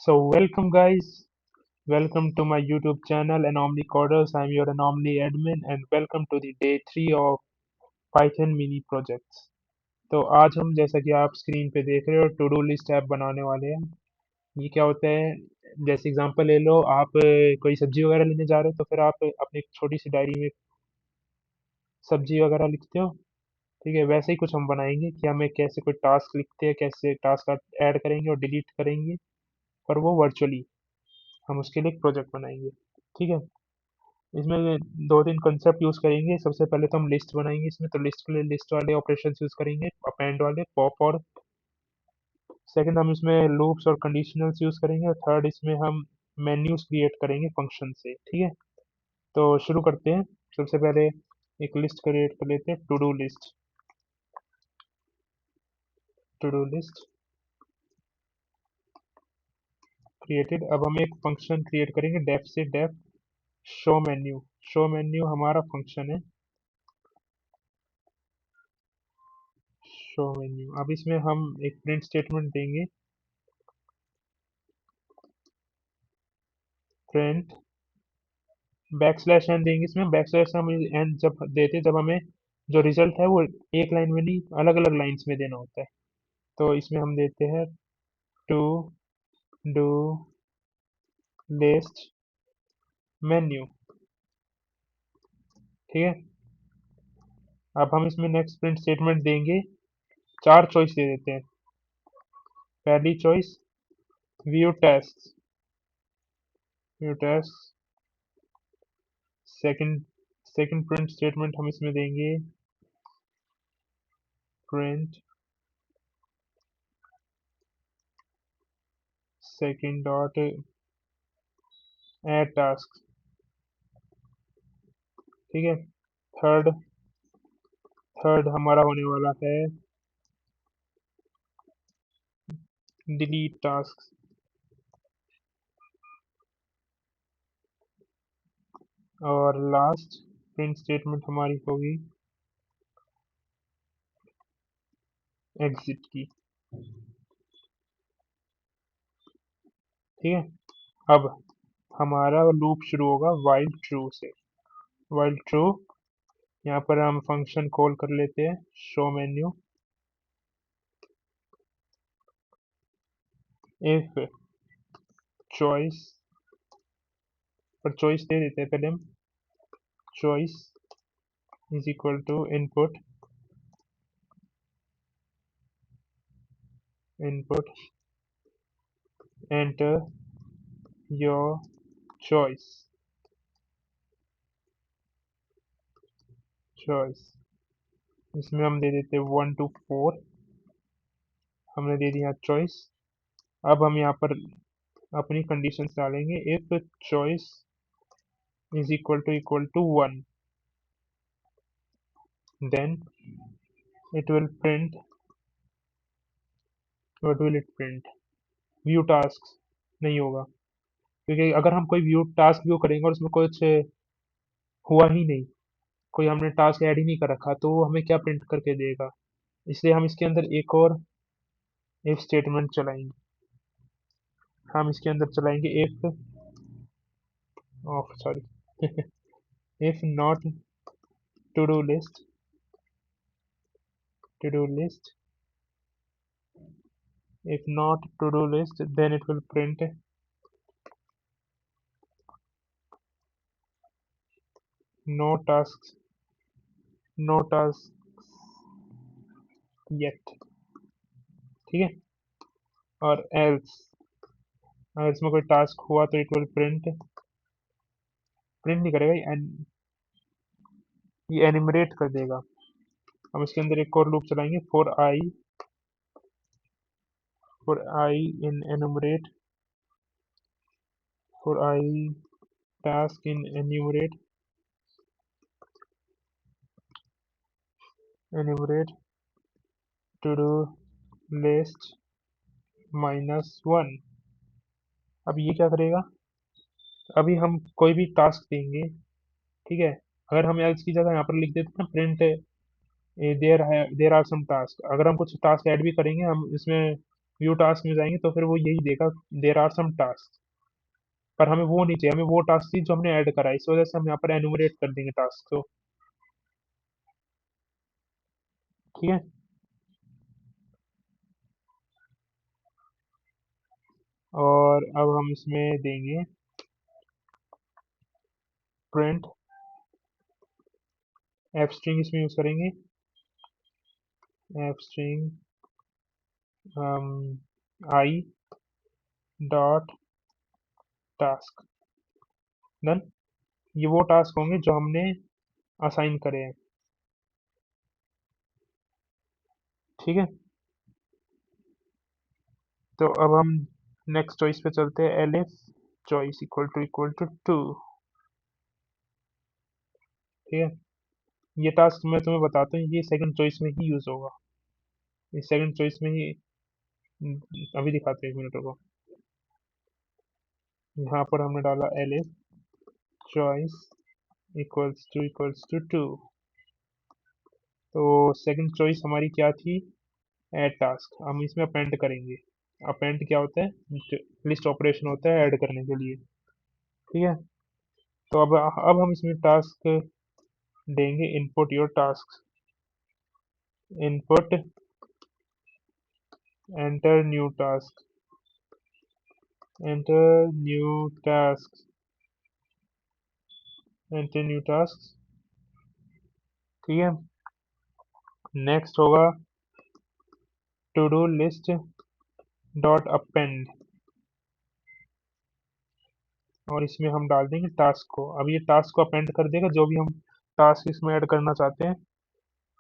So welcome guys, welcome to my YouTube channel Anomaly Coders. I'm your Anomaly admin and welcome to the day 3 of Python mini projects. तो आज हम जैसा कि आप screen पे देख रहे हो टू डू लिस्ट ऐप बनाने वाले हैं। ये क्या होता है, जैसे एग्जांपल ले लो आप कोई सब्जी वगैरह लेने जा रहे हो तो फिर आप अपनी एक छोटी सी डायरी में सब्जी वगैरह लिखते हो। ठीक है, वैसे ही कुछ हम बनाएंगे कि हमें कैसे कोई टास्क लिखते हैं, कैसे टास्क ऐड करेंगे और डिलीट करेंगे, पर वो वर्चुअली हम उसके लिए एक प्रोजेक्ट बनाएंगे। ठीक है, इसमें दो तीन कंसेप्ट यूज करेंगे। सबसे पहले तो हम लिस्ट बनाएंगे इसमें, तो लिस्ट के लिए लिस्ट वाले ऑपरेशन यूज करेंगे, अपेंड वाले, पॉप और सेकंड हम इसमें लूप्स और कंडीशनल्स यूज करेंगे और थर्ड इसमें हम मेन्यूज क्रिएट करेंगे फंक्शन से। ठीक है, तो शुरू करते हैं। सबसे पहले एक लिस्ट क्रिएट कर लेते हैं, to do list. To do list created. अब हम एक फंक्शन क्रिएट करेंगे डेफ से, def show menu. Show menu हमारा फंक्शन है, शो मेन्यू। अब इसमें हम एक प्रिंट स्टेटमेंट देंगे, प्रिंट बैक स्लैश एन देंगे। इसमें बैक स्लैश हम एन जब देते हैं, जब हमें जो रिजल्ट है वो एक लाइन में नहीं अलग अलग लाइंस में देना होता है। तो इसमें हम देते हैं टू डू लिस्ट मेन्यू। ठीक है, अब हम इसमें नेक्स्ट प्रिंट स्टेटमेंट देंगे, चार चॉइस दे देते हैं। पहली choice view test, view test. Second second print statement हम इसमें देंगे print second dot add task. ठीक है, थर्ड थर्ड हमारा होने वाला है डिलीट टास्क। और लास्ट प्रिंट स्टेटमेंट हमारी होगी एग्जिट की। ठीक है, अब हमारा लूप शुरू होगा वाइल ट्रू से। वाइल ट्रू, यहाँ पर हम फंक्शन कॉल कर लेते हैं शो मेन्यू। इफ चॉइस, पर चॉइस दे देते हैं पहले हम, choice is equal to input, input enter your choice, choice. इसमें हम दे देते हैं 1 to 4, हमने दे दिया चॉइस। अब हम यहाँ पर अपनी कंडीशंस डालेंगे, if choice is equal to 1, then it will print, what will it print, view tasks नहीं होगा, क्योंकि अगर हम कोई व्यू टास्क व्यू करेंगे और उसमें कुछ हुआ ही नहीं, कोई हमने टास्क ऐड ही नहीं कर रखा, तो वो हमें क्या प्रिंट करके देगा। इसलिए हम इसके अंदर एक और इफ स्टेटमेंट चलाएंगे। हम इसके अंदर चलाएंगे if of, sorry, if not to do list, to do list, if not to do list, then it will print no tasks, no tasks yet। ठीक है, और else, अगर इसमें कोई टास्क हुआ तो इट विल प्रिंट, प्रिंट नहीं करेगा ये एनिमरेट कर देगा। हम इसके अंदर एक और लूप चलाएंगे, for i in enumerate, for i task in enumerate, enumerate to do list -1। अब ये क्या करेगा, अभी हम कोई भी टास्क देंगे। ठीक है, अगर हम एल्स की जगह यहाँ पर लिख देते हैं ना print there are some task, अगर हम कुछ टास्क ऐड भी करेंगे हम इसमें व्यू टास्क में जाएंगे तो फिर वो यही देगा, देर आर सम टास्क। पर हमें वो नहीं चाहिए, हमें वो टास्क चाहिए जो हमने ऐड करा है, इस वजह से हम यहाँ पर एनुमरेट कर देंगे टास्क को। ठीक है। और अब हम इसमें देंगे प्रिंट एफ स्ट्रिंग, इसमें यूज करेंगे F string I dot task. Done. ये वो टास्क होंगे जो हमने असाइन करे हैं। ठीक है। तो अब हम नेक्स्ट चॉइस पे चलते हैं, एलिफ चॉइस इक्वल टू 2। ठीक है। ये टास्क मैं तुम्हें बताता हूँ, ये सेकंड चॉइस में ही यूज होगा। इस सेकंड चॉइस में ही अभी दिखाते हैं, 1 मिनट को। यहाँ पर हमने डाला एलिफ चॉइस इक्वल्स टू 2। तो सेकंड चॉइस हमारी क्या थी, ऐड टास्क। हम इसमें अपेंड करेंगे। अपेंड क्या होता है, लिस्ट ऑपरेशन होता है ऐड करने के लिए। ठीक है। तो अब हम इसमें टास्क देंगे input your task, input enter new task, enter new task, enter new task. ठीक है। नेक्स्ट होगा to do list dot append, और इसमें हम डाल देंगे टास्क को। अब ये टास्क को अपेंड कर देगा जो भी हम टास्क इसमें ऐड करना चाहते हैं।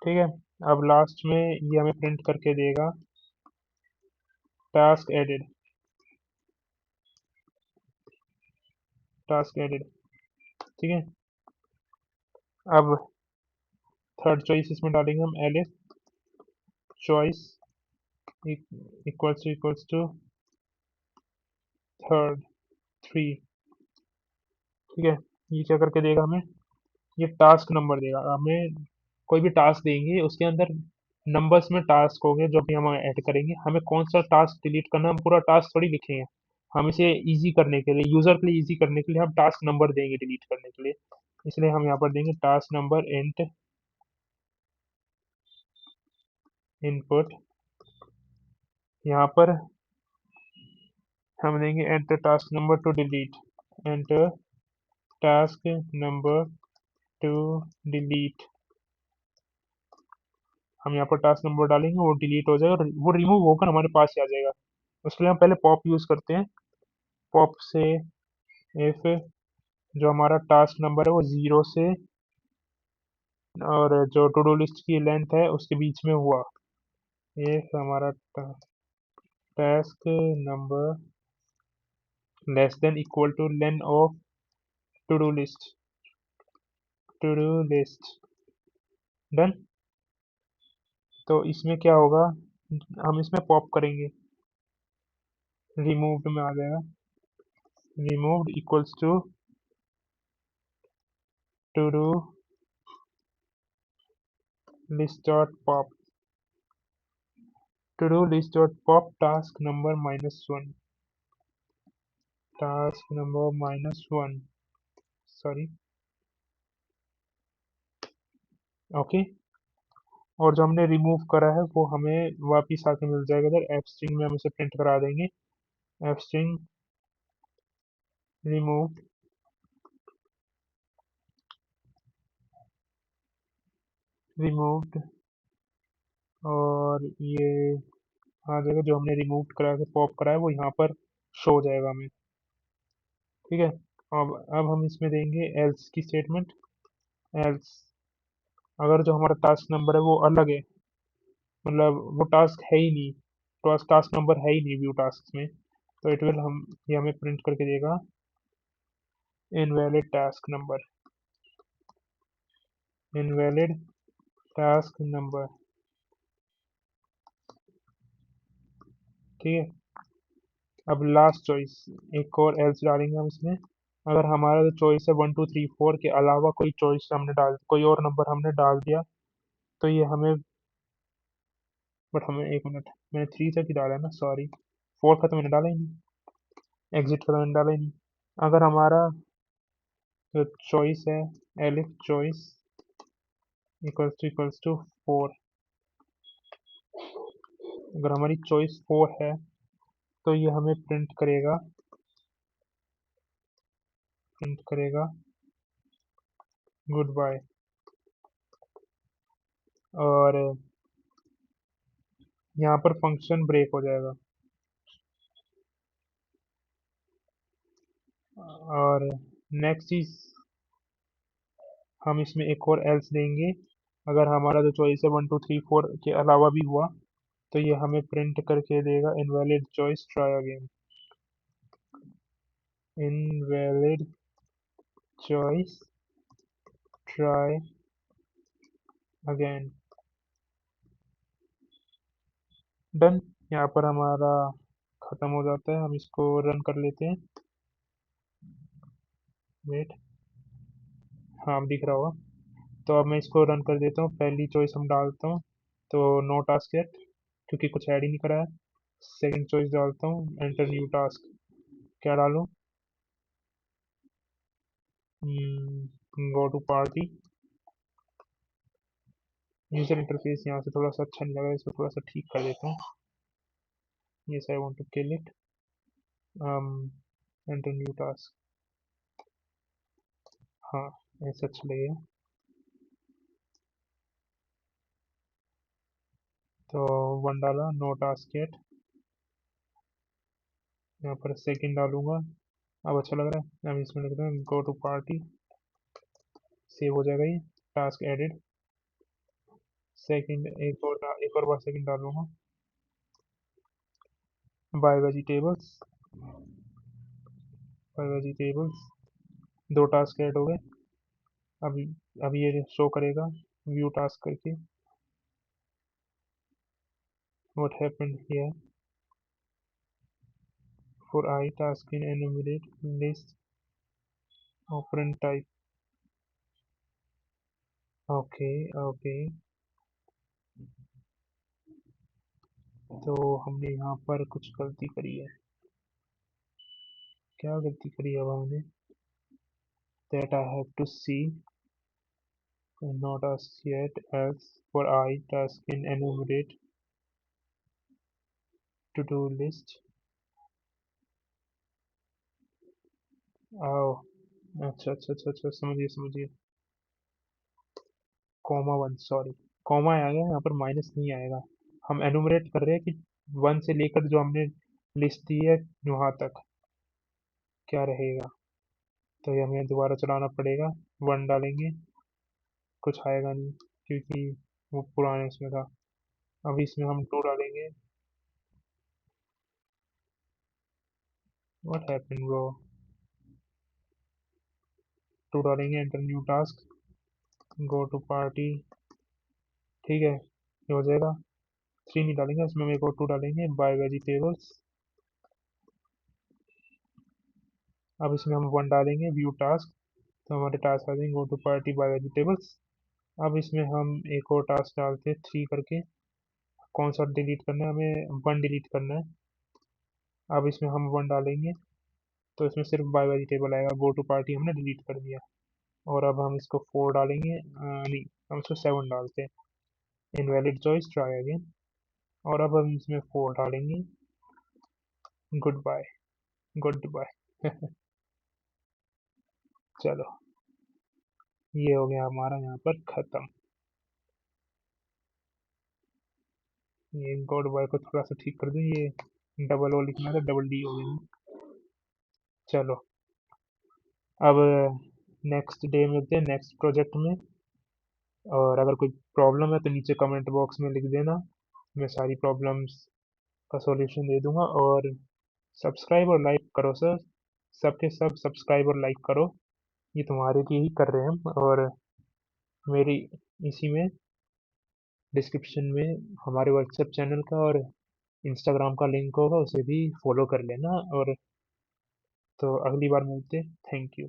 ठीक है। अब लास्ट में ये हमें प्रिंट करके देगा टास्क एडेड, टास्क एडेड। ठीक है। अब थर्ड चॉइस इसमें डालेंगे हम, elif choice equals to third 3। ठीक है। ये क्या करके देगा हमें, ये टास्क नंबर देगा हमें। कोई भी टास्क देंगे उसके अंदर नंबर्स में टास्क होंगे जो भी हम ऐड करेंगे। हमें कौन सा टास्क डिलीट करना, हम पूरा टास्क थोड़ी लिखेंगे। हम इसे इजी करने के लिए, यूजर के लिए इजी करने के लिए हम टास्क नंबर देंगे डिलीट करने के लिए। इसलिए हम यहाँ पर देंगे टास्क नंबर इंट इनपुट। यहाँ पर हम देंगे enter task number two delete, enter task number two delete. हम यहाँ पर टास्क नंबर डालेंगे, वो डिलीट हो जाएगा और वो रिमूव होकर हमारे पास ही आ जाएगा। उसके लिए हम पहले पॉप यूज करते हैं। पॉप से इफ जो हमारा टास्क नंबर है वो 0 से और जो टू डू लिस्ट की लेंथ है उसके बीच में हुआ, इफ हमारा task number less than equal to len of to do list, to do list. Done. तो इसमें क्या होगा, हम इसमें पॉप करेंगे, रिमूव्ड में आ जाएगा, removed equals to do list dot pop, to do list dot pop task number -1, task number -1, sorry. Okay. और जो हमने रिमूव करा है वो हमें वापिस आके मिल जाएगा इधर, एफ स्ट्रिंग में हम इसे प्रिंट करा देंगे, एफ स्ट्रिंग रिमूव, रिमूव्ड। और ये आ जाएगा, जो हमने रिमूव करा के पॉप करा है वो यहाँ पर शो हो जाएगा हमें। ठीक है। अब हम इसमें देंगे एल्स की स्टेटमेंट, एल्स अगर जो हमारा टास्क नंबर है वो अलग है, मतलब वो टास्क है ही नहीं, टास्क टास्क नंबर है ही नहीं व्यू टास्क में, तो इट विल हम ये हमें प्रिंट करके देगा invalid task number, invalid task number. ठीक है। अब लास्ट चॉइस, एक और एल्स डालेंगे हम इसमें। अगर हमारा जो चॉइस है 1 2 3 4 के अलावा कोई चॉइस हमने डाल, कोई और नंबर हमने डाल दिया, तो ये हमें बट हमें एक मिनट, मैंने 3 तक ही डाला है ना, सॉरी। 4 का तो मैंने डाला ही नहीं, एग्जिट का तो मैंने डाला ही नहीं। अगर हमारा जो चॉइस है, एलिफ चॉइस इक्वल्स टू 4, अगर हमारी चॉइस 4 है तो ये हमें प्रिंट करेगा गुड बाय। और यहाँ पर फंक्शन ब्रेक हो जाएगा। और नेक्स्ट चीज, हम इसमें एक और एल्स देंगे। अगर हमारा जो चॉइस है 1 2 3 4 के अलावा भी हुआ तो ये हमें प्रिंट करके देगा invalid choice, try again. Invalid choice, try again. Done. यहाँ पर हमारा खत्म हो जाता है, हम इसको रन कर लेते हैं। वेट, हाँ अब दिख रहा होगा। तो अब मैं इसको रन कर देता हूँ, पहली चॉइस हम डालता हूँ तो नो टास्क येट, क्योंकि कुछ ऐड ही नहीं करा है। सेकंड चॉइस डालता हूँ, एंटर न्यू टास्क। क्या डालूँ? Go to party. User interface यहाँ से थोड़ा सा अच्छा नहीं लग रहा है, इसको थोड़ा सा ठीक कर देता हूँ। Yes I want to kill it. Enter new task. हाँ, ऐसा अच्छा लगेगा। तो 1 डाला, नो टास्क येट। यहाँ पर सेकंड डालूंगा, अब अच्छा लग रहा है। अब इसमें लिखते हैं गो टू पार्टी, सेव हो जाएगा ये। Task added. सेकंड एक और बार सेकंड डालूंगा, bye vegetables. Bye vegetables, 2 task add हो गए। अभी अभी ये शो करेगा व्यू टास्क करके। What happened here for i task in enumerate list operand type. Okay, okay. तो हमने यहाँ पर कुछ गलती करी है। क्या गलती करी है अब हमने? That I have to see not as yet else for I task in enumerate to do list। आओ, अच्छा अच्छा अच्छा अच्छा, समझिए समझिए। कॉमा 1, सॉरी, कॉमा आ गया यहाँ पर, माइनस नहीं आएगा। हम एनुमरेट कर रहे हैं कि 1 से लेकर जो हमने लिस्ट दी है वहाँ तक क्या रहेगा। तो ये हमें दोबारा चलाना पड़ेगा। 1 डालेंगे, कुछ आएगा नहीं क्योंकि वो पुराने इसमें था। अभी इसमें हम 2 डालेंगे। What happened bro? 2 डालेंगे, enter new task, go to party. ठीक है, ये हो जाएगा। 3 नहीं डालेंगे, उसमें हम एक और 2 डालेंगे, बाय वेजिटेबल्स। अब इसमें हम 1 डालेंगे, व्यू टास्क। तो हमारे टास्क आ जाएंगे, go to party buy vegetables. अब इसमें हम एक और टास्क डालते हैं 3 करके। कौन सा डिलीट करना है हमें? 1 डिलीट करना है। अब इसमें हम 1 डालेंगे तो इसमें सिर्फ बाय वेजिटेबल आएगा, गो टू पार्टी हमने डिलीट कर दिया। और अब हम इसको 4 डालेंगे, नहीं, हम इसको 7 डालते हैं, इनवैलिड चॉइस, ट्राई अगेन। और अब हम इसमें 4 डालेंगे, गुड बाय, गुड बाय। चलो, ये हो गया हमारा यहाँ पर खत्म। ये गॉड बॉय को थोड़ा सा ठीक कर दूं, ये डबल ओ लिखना था, डबल डी हो गया। चलो, अब नेक्स्ट डे मिलते हैं नेक्स्ट प्रोजेक्ट में। और अगर कोई प्रॉब्लम है तो नीचे कमेंट बॉक्स में लिख देना, मैं सारी प्रॉब्लम्स का सॉल्यूशन दे दूंगा। और सब्सक्राइब और लाइक करो सर, सबके सब सब्सक्राइब और लाइक करो, ये तुम्हारे लिए ही कर रहे हैं हम। और मेरी इसी में डिस्क्रिप्शन में हमारे व्हाट्सएप चैनल का और इंस्टाग्राम का लिंक होगा, उसे भी फॉलो कर लेना। और तो अगली बार मिलते, थैंक यू।